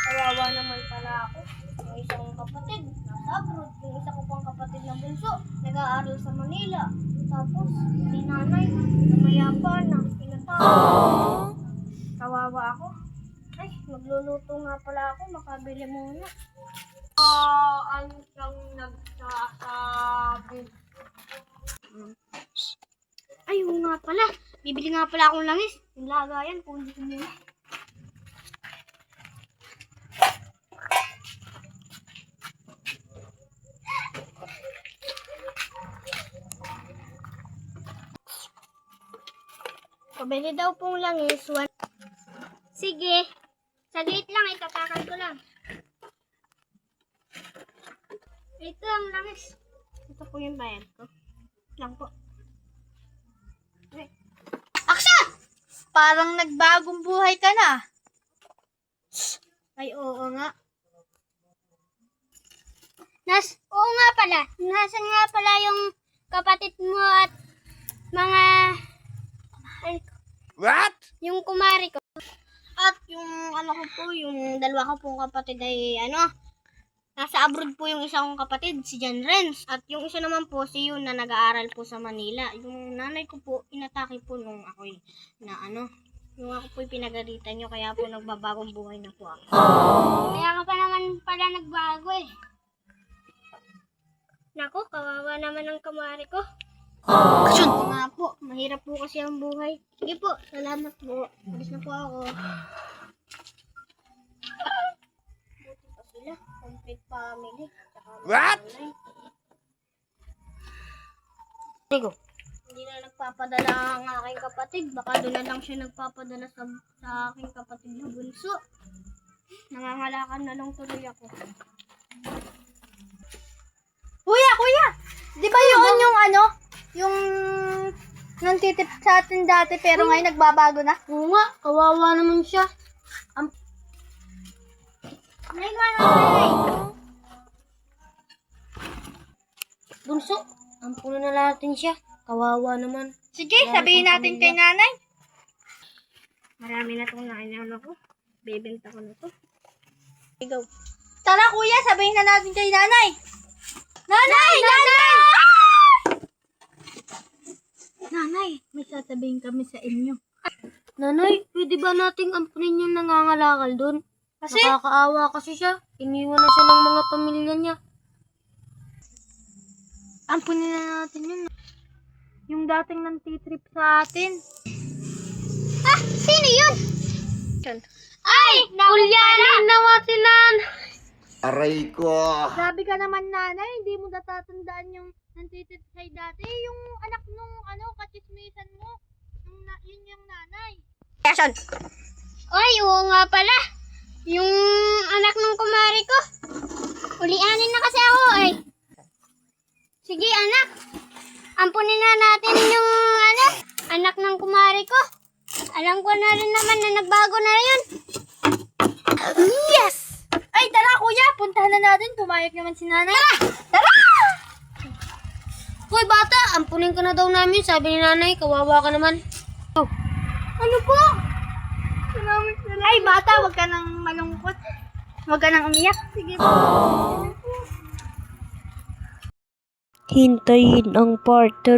Kawawa naman pala ako. Yung isa kong kapatid, nasa abroad. Yung isa ko pang kapatid na bunso, nag-aaral sa Manila. Tapos, si nanay, namayapa na, pinatawag. Kawawa ako. Ay, magluluto nga pala ako, makabili muna. Ano siyang nagsasabi? Ay, oo nga pala. Bibili nga pala akong langis. Yung lagayan, kunin ko muna. Pabili daw pong langis. Sige. Saglit lang, itatakal ko lang. Ito ang langis. Ito po yung bayad ko. Lang po. Okay. Aksyon! Parang nagbagong buhay ka na. Ay, oo nga. Oo nga pala. Nasaan nga pala yung kapatid mo at mga... What? Yung kumari ko. At yung ano ko po, yung dalawa ko pong kapatid ay nasa abroad po yung isang kapatid, si John Renz. At yung isa naman po, si Yun na nag-aaral po sa Manila. Yung nanay ko po, inatake po nung ako'y yung ako po'y pinagalitan nyo, kaya po nagbabagong buhay na po ako. Kaya ka pa naman pala nagbago eh. Naku, kawawa naman ang kumari ko. Aksyon! Oo nga po, mahirap po kasi ang buhay. Sige po, salamat po. Alis na po ako. Buti pa sila, complete family. What? Tigo. Hindi na nagpapadala ang aking kapatid. Baka doon na lang siya nagpapadala sa aking kapatid na bunso. Nangangalakan na lang tuloy ako. Kuya! Di ba yun yung yung nantitip sa atin dati pero ngayon nagbabago na? Oo nga, kawawa naman siya. Bunso, ampunan na natin siya. Kawawa naman. Sige, sabihin natin kay nanay. Marami na itong nainano ko. Bebenta ko na ito. Ikaw. Tara kuya, sabihin na natin kay nanay. Nanay! Nanay, may sasabihin kami sa inyo. Nanay, pwede ba nating ampunin yung nangangalakal doon? Kasi? Nakakaawa kasi siya. Iniwan na siya ng mga pamilya niya. Ampunin na natin yun. Yung dating nantitrip sa atin. Ah! Sino yun? Ay! Ulyanin naman sila! Aray ko. Grabe ka naman nanay, hindi mo natatandaan yung nantitrip sa'yo dati. Yung anak nung kachismisan mo. Yun yung nanay. Action! Ay, oo nga pala. Yung anak ng kumari ko. Ulianin na kasi ako eh. Sige anak. Ampunin na natin yung anak ng kumari ko. Alam ko na rin naman na nagbago na yun. Yes! Ay, tara kuya, puntahan na natin. Pumayag naman si nanay. Tara! Hoy bata, ampunin ka na daw namin. Sabi ni nanay, kawawa ka naman. Ano po? Ay, bata, wag ka nang malungkot. Wag ka nang umiyak. Sige po. Hintayin ang part 3.